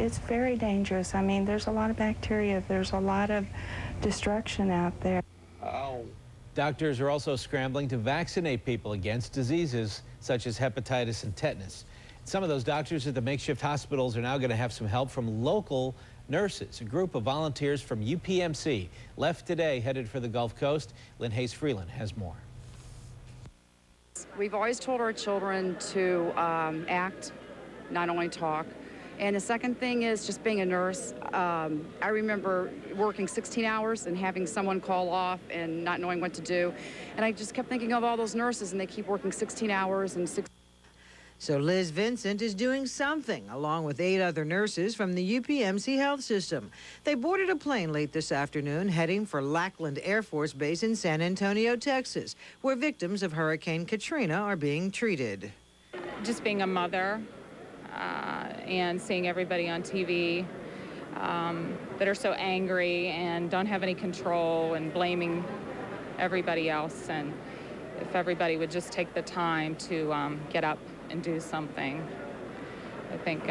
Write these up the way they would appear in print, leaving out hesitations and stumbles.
it's very dangerous. I mean, there's a lot of bacteria. There's a lot of destruction out there. Oh. Doctors are also scrambling to vaccinate people against diseases such as hepatitis and tetanus. Some of those doctors at the makeshift hospitals are now going to have some help from local nurses. A group of volunteers from UPMC left today, headed for the Gulf Coast. Lynn Hayes-Freeland has more. We've always told our children to act, not only talk. And the second thing is just being a nurse. I remember working 16 hours and having someone call off and not knowing what to do. And I just kept thinking of all those nurses, and they keep working 16 hours and So Liz Vincent is doing something, along with 8 other nurses from the UPMC health system. They boarded a plane late this afternoon, heading for Lackland Air Force Base in San Antonio, Texas, where victims of Hurricane Katrina are being treated. Just being a mother and seeing everybody on TV that are so angry and don't have any control and blaming everybody else. And if everybody would just take the time to get up and do something, I think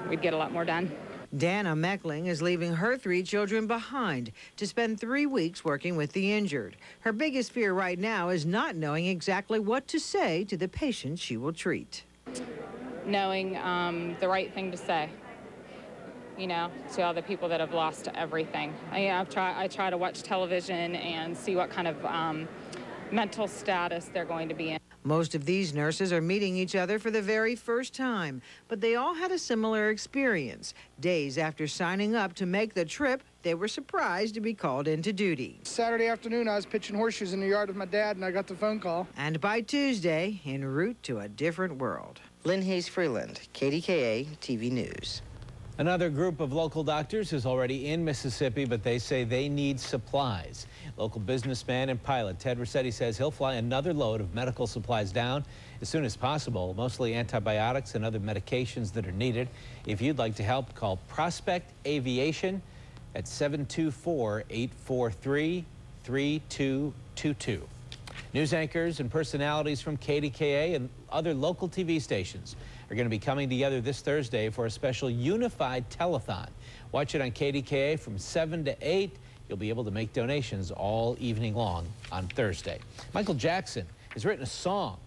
we'd get a lot more done. Dana Meckling is leaving her 3 children behind to spend 3 weeks working with the injured. Her biggest fear right now is not knowing exactly what to say to the patients she will treat. Knowing the right thing to say, you know, to other people that have lost everything. I try to watch television and see what kind of mental status they're going to be in. Most of these nurses are meeting each other for the very first time, but they all had a similar experience. Days after signing up to make the trip, they were surprised to be called into duty. Saturday afternoon, I was pitching horseshoes in the yard with my dad, and I got the phone call. And by Tuesday, en route to a different world. Lynn Hayes-Freeland, KDKA TV News. Another group of local doctors is already in Mississippi, but they say they need supplies. Local businessman and pilot Ted Rossetti says he'll fly another load of medical supplies down as soon as possible, mostly antibiotics and other medications that are needed. If you'd like to help, call Prospect Aviation at 724-843-3222. News anchors and personalities from KDKA and other local TV stations are going to be coming together this Thursday for a special unified telethon. Watch it on KDKA from 7 to 8. You'll be able to make donations all evening long on Thursday. Michael Jackson has written a song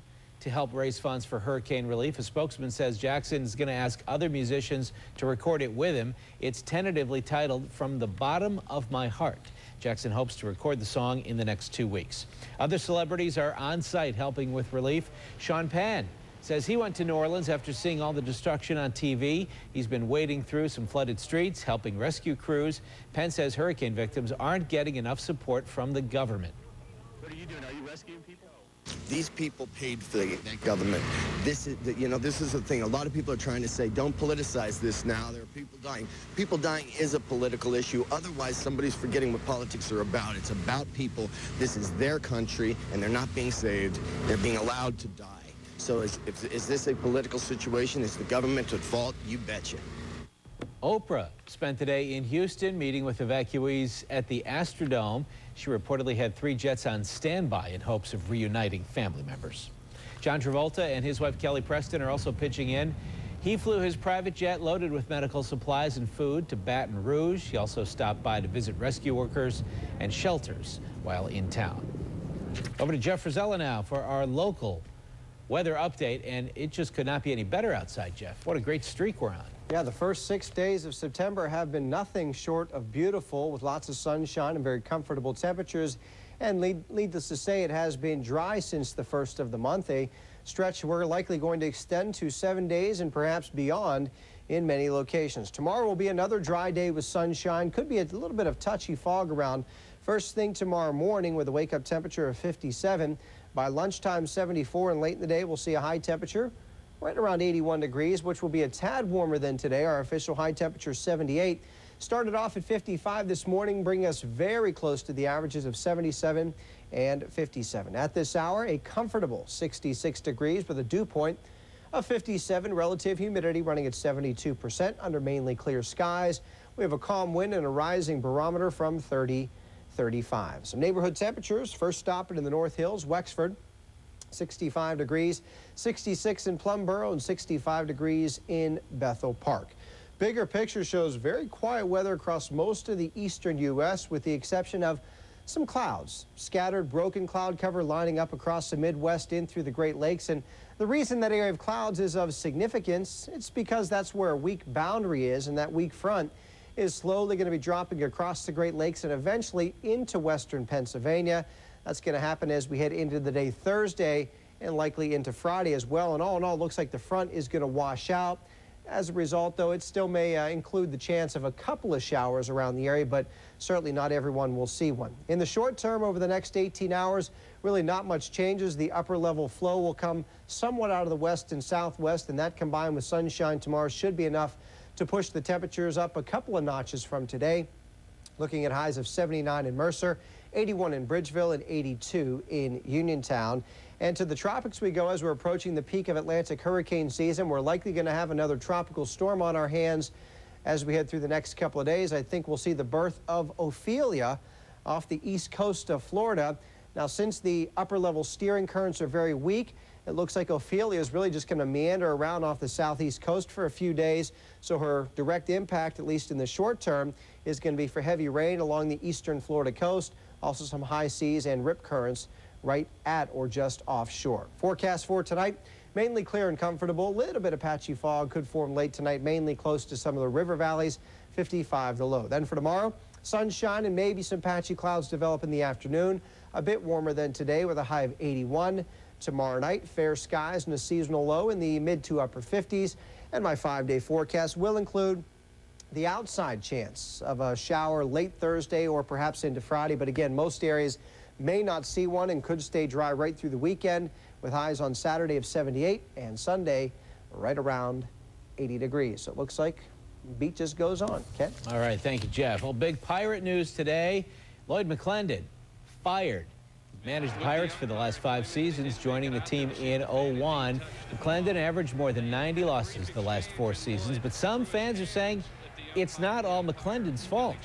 to help raise funds for hurricane relief. A spokesman says Jackson is going to ask other musicians to record it with him. It's tentatively titled From the Bottom of My Heart. Jackson hopes to record the song in the next 2 weeks. Other celebrities are on site helping with relief. Sean Penn says he went to New Orleans after seeing all the destruction on TV. He's been wading through some flooded streets, helping rescue crews. Penn says hurricane victims aren't getting enough support from the government. What are you doing? Are you rescuing people? These people paid for the government. This is the thing. A lot of people are trying to say, don't politicize this now. There are people dying. People dying is a political issue. Otherwise, somebody's forgetting what politics are about. It's about people. This is their country, and they're not being saved. They're being allowed to die. So is this a political situation? Is the government at fault? You betcha. Oprah spent the day in Houston meeting with evacuees at the Astrodome. She reportedly had 3 jets on standby in hopes of reuniting family members. John Travolta and his wife Kelly Preston are also pitching in. He flew his private jet loaded with medical supplies and food to Baton Rouge. He also stopped by to visit rescue workers and shelters while in town. Over to Jeff Rosella now for our local weather update, and it just could not be any better outside, Jeff. What a great streak we're on. Yeah, the first 6 days of September have been nothing short of beautiful, with lots of sunshine and very comfortable temperatures. And needless to say, it has been dry since the first of the month, a stretch we're likely going to extend to 7 days and perhaps beyond in many locations. Tomorrow will be another dry day with sunshine. Could be a little bit of touchy fog around first thing tomorrow morning with a wake-up temperature of 57. By lunchtime, 74, and late in the day, we'll see a high temperature right around 81 degrees, which will be a tad warmer than today. Our official high temperature, 78. Started off at 55 this morning, bringing us very close to the averages of 77 and 57. At this hour, a comfortable 66 degrees with a dew point of 57, relative humidity running at 72% under mainly clear skies. We have a calm wind and a rising barometer from 30-35. Some neighborhood temperatures. First stopping in the North Hills, Wexford, 65 degrees, 66 in Plumboro, and 65 degrees in Bethel Park. Bigger picture shows very quiet weather across most of the eastern U.S. with the exception of some clouds. Scattered broken cloud cover lining up across the Midwest in through the Great Lakes. And the reason that area of clouds is of significance, it's because that's where a weak boundary is, and that weak front is slowly going to be dropping across the Great Lakes and eventually into western Pennsylvania. That's going to happen as we head into the day Thursday and likely into Friday as well. And all in all, it looks like the front is going to wash out. As a result, though, it still may include the chance of a couple of showers around the area, but certainly not everyone will see one. In the short term, over the next 18 hours, really not much changes. The upper level flow will come somewhat out of the west and southwest, and that combined with sunshine tomorrow should be enough to push the temperatures up a couple of notches from today. Looking at highs of 79 in Mercer, 81 in Bridgeville, and 82 in Uniontown. And to the tropics we go as we're approaching the peak of Atlantic hurricane season. We're likely going to have another tropical storm on our hands as we head through the next couple of days. I think we'll see the birth of Ophelia off the east coast of Florida. Now, since the upper level steering currents are very weak, it looks like Ophelia is really just going to meander around off the southeast coast for a few days. So her direct impact, at least in the short term, is going to be for heavy rain along the eastern Florida coast. Also some high seas and rip currents right at or just offshore. Forecast for tonight, mainly clear and comfortable. A little bit of patchy fog could form late tonight, mainly close to some of the river valleys, 55 the low. Then for tomorrow, sunshine and maybe some patchy clouds develop in the afternoon. A bit warmer than today with a high of 81. Tomorrow night, fair skies and a seasonal low in the mid to upper 50s. And my 5-day forecast will include the outside chance of a shower late Thursday or perhaps into Friday. But again, most areas may not see one and could stay dry right through the weekend with highs on Saturday of 78 and Sunday right around 80 degrees. So it looks like the beat just goes on. Ken? All right. Thank you, Jeff. Well, big Pirate news today. Lloyd McClendon fired. Managed the Pirates for the last 5 seasons, joining the team in 01. McClendon averaged more than 90 losses the last 4 seasons, but some fans are saying it's not all McClendon's fault.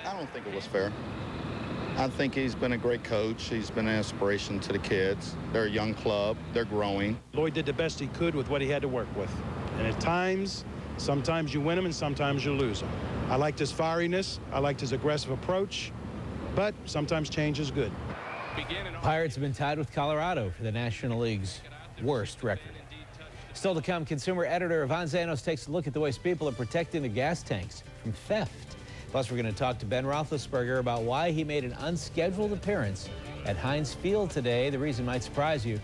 I don't think it was fair. I think he's been a great coach. He's been an inspiration to the kids. They're a young club. They're growing. Lloyd did the best he could with what he had to work with. And at times, sometimes you win them and sometimes you lose them. I liked his fieriness. I liked his aggressive approach. But sometimes change is good. Pirates have been tied with Colorado for the National League's worst record. Still to come, consumer editor Yvonne Zanos takes a look at the ways people are protecting their gas tanks from theft. Plus, we're going to talk to Ben Roethlisberger about why he made an unscheduled appearance at Heinz Field today. The reason might surprise you.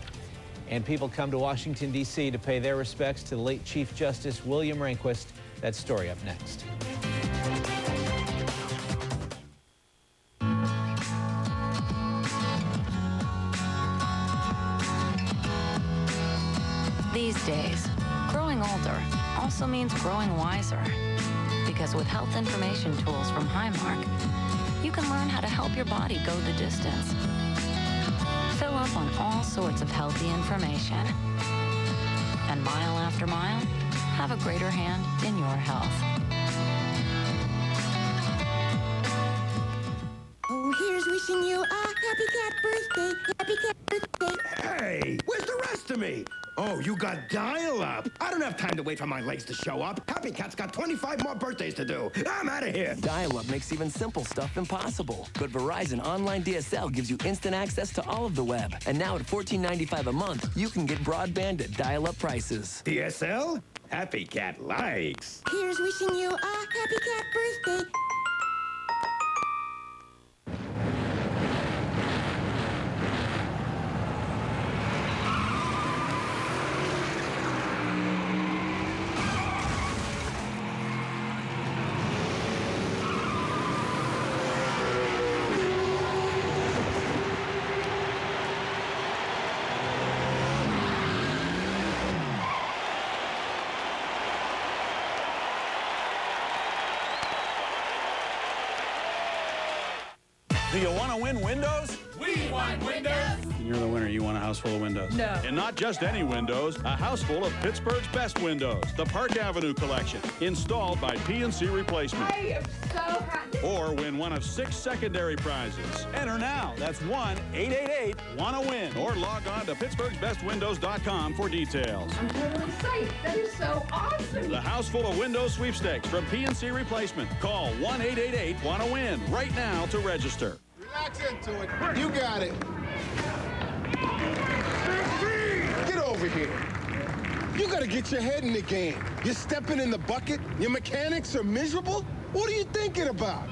And people come to Washington, D.C. to pay their respects to the late Chief Justice William Rehnquist. That story up next. These days, growing older also means growing wiser. Because with health information tools from Highmark, you can learn how to help your body go the distance. Fill up on all sorts of healthy information. And mile after mile, have a greater hand in your health. Oh, here's wishing you a happy cat birthday. Happy cat birthday. Hey, where's the rest of me? Oh, you got dial-up. I don't have time to wait for my legs to show up. Happy Cat's got 25 more birthdays to do. I'm out of here. Dial-up makes even simple stuff impossible. But Verizon Online DSL gives you instant access to all of the web. And now at $14.95 a month, you can get broadband at dial-up prices. DSL? Happy Cat likes. Here's wishing you a happy cat birthday. Do you want to win windows? We want windows. You're the winner. You want a house full of windows. No. And not just any windows, a house full of Pittsburgh's best windows. The Park Avenue Collection, installed by PNC Replacement. I am so happy. Or win one of 6 secondary prizes. Enter now. That's 1-888-WANNA-WIN. Or log on to Pittsburgh'sBestWindows.com for details. I'm totally excited. That is so awesome. The house full of windows sweepstakes from PNC Replacement. Call 1-888-WANNA-WIN right now to register. Relax into it. You got it. Get over here. You gotta get your head in the game. You're stepping in the bucket. Your mechanics are miserable. What are you thinking about?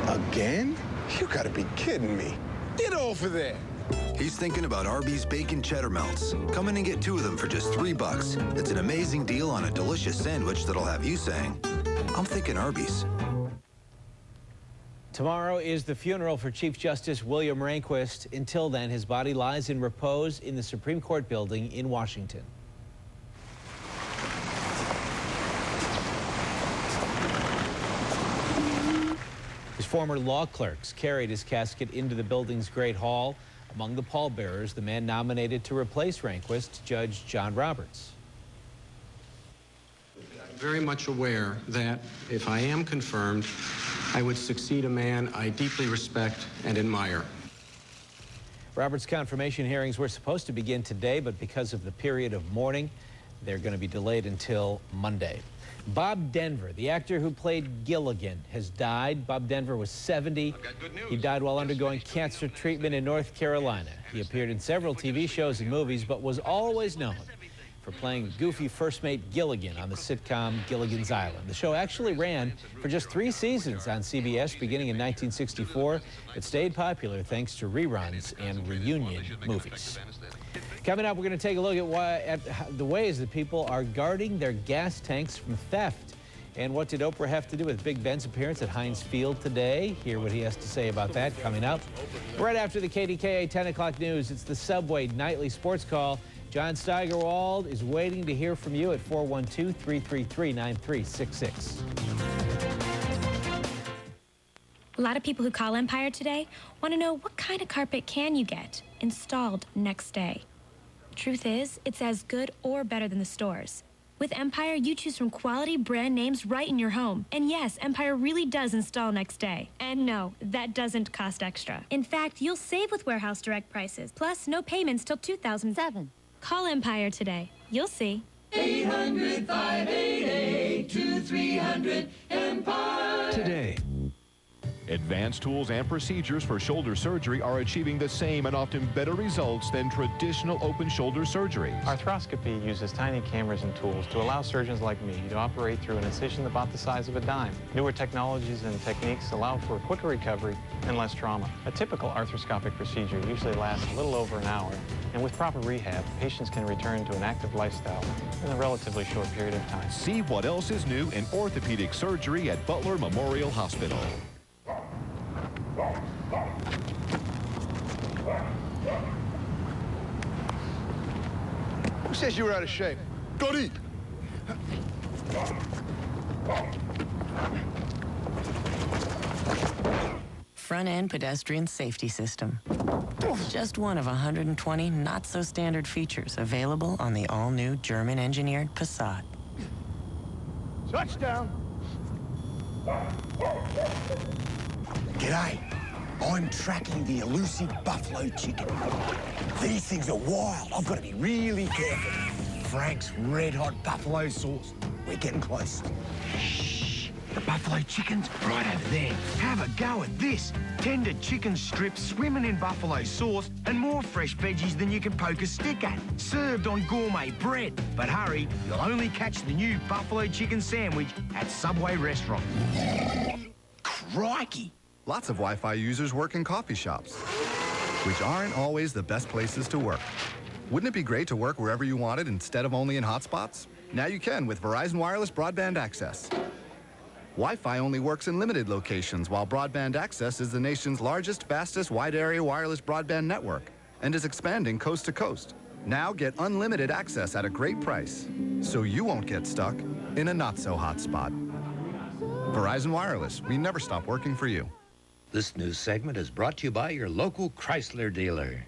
Again? You gotta be kidding me. Get over there. He's thinking about Arby's Bacon Cheddar Melts. Come in and get 2 of them for just $3. It's an amazing deal on a delicious sandwich that'll have you saying, I'm thinking Arby's. Tomorrow is the funeral for Chief Justice William Rehnquist. Until then, his body lies in repose in the Supreme Court building in Washington. His former law clerks carried his casket into the building's Great Hall. Among the pallbearers, the man nominated to replace Rehnquist, Judge John Roberts. I'm very much aware that if I am confirmed, I would succeed a man I deeply respect and admire. Roberts' confirmation hearings were supposed to begin today, but because of the period of mourning, they're going to be delayed until Monday. Bob Denver, the actor who played Gilligan, has died. Bob Denver was 70. He died while undergoing cancer treatment in North Carolina. He appeared in several TV shows and movies, but was always known for playing goofy first mate Gilligan on the sitcom Gilligan's Island. The show actually ran for just 3 seasons on CBS beginning in 1964. It stayed popular thanks to reruns and reunion movies. Coming up, we're going to take a look at the ways that people are guarding their gas tanks from theft. And what did Oprah have to do with Big Ben's appearance at Heinz Field today? Hear what he has to say about that coming up. Right after the KDKA 10 o'clock news, it's the Subway Nightly Sports Call. John Steigerwald is waiting to hear from you at 412-333-9366. A lot of people who call Empire today want to know what kind of carpet can you get installed next day. Truth is, it's as good or better than the stores. With Empire, you choose from quality brand names right in your home. And yes, Empire really does install next day. And no, that doesn't cost extra. In fact, you'll save with Warehouse Direct prices, plus no payments till 2007. Call Empire today. You'll see. 800-588-2300 Empire. Today. Advanced tools and procedures for shoulder surgery are achieving the same and often better results than traditional open shoulder surgery. Arthroscopy uses tiny cameras and tools to allow surgeons like me to operate through an incision about the size of a dime. Newer technologies and techniques allow for a quicker recovery and less trauma. A typical arthroscopic procedure usually lasts a little over an hour, and with proper rehab, patients can return to an active lifestyle in a relatively short period of time. See what else is new in orthopedic surgery at Butler Memorial Hospital. Who says you were out of shape? Go deep. Front-end pedestrian safety system. Just one of 120 not-so-standard features available on the all-new German-engineered Passat. Touchdown. G'day. I'm tracking the elusive buffalo chicken. These things are wild. I've got to be really careful. Frank's red-hot buffalo sauce. We're getting close. Shh. The buffalo chicken's right over there. Have a go at this. Tender chicken strips swimming in buffalo sauce and more fresh veggies than you can poke a stick at. Served on gourmet bread. But hurry, you'll only catch the new buffalo chicken sandwich at Subway restaurant. Crikey! Lots of Wi-Fi users work in coffee shops, which aren't always the best places to work. Wouldn't it be great to work wherever you wanted instead of only in hotspots? Now you can with Verizon Wireless Broadband Access. Wi-Fi only works in limited locations, while broadband access is the nation's largest, fastest, wide-area wireless broadband network and is expanding coast to coast. Now get unlimited access at a great price, so you won't get stuck in a not-so-hot spot. Verizon Wireless, we never stop working for you. This news segment is brought to you by your local Chrysler dealer.